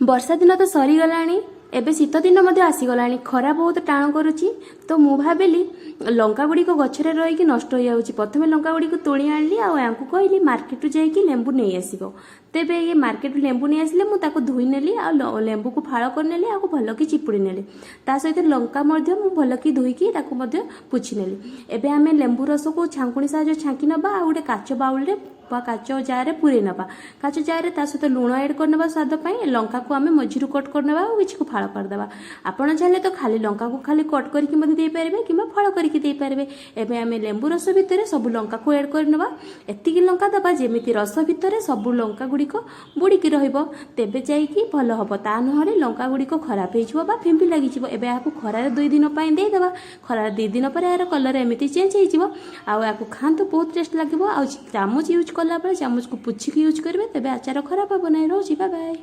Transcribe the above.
वर्षा दिन तो सरीगलाणी एबे शीत दिन आसीगलाणी खरा बहुत टाण करुच्ची तो मु भाविली लंका गुड़ी गचरे रही नष्ट हो जाऊँगी प्रथम लंका गुड़ी तोड़ी आनली आँकू कहली मार्केट जाइए लेंबू नहीं आसब तेबे ये मार्केट लेंबू नहीं आसिले मुझे धोई नेली लेंबू को फाड़ कर नेली आपको भल कि चिपुड़ी नेली ता सहित लंका भल कि धोईकी पोछि नेली एबे आमे लेंबू रस को छांकुणी साहाय्य छांकी नबा आ गोटे काच बाउल काच जार पूरे नवा काच जार सहित लुण एड करना स्वाद लंका को आम मझी कट करना किसी को फाड़ करदे आपड़ चाहिए तो खाली लंका को खाली कट करके कि फल करके एवं आम लेंबू रस भितर सब लंका को एड करना एतिक लंका दबा जमी रस भितर सब लंका गुड़िक बुड़िकी रेबे जाइए भल हम ता ना लंका गुड़िक खराब हो फिंपी लगी एवं खरार 2 दिन देदेबा खरार 2 दिन पर यार कलर एमती चेंज हो खातु बहुत टेस्ट लगे चामच यूज कला चामच को पुछिकी यूज करेंगे तेज आचार खराब हे ना रोज बाय बाय।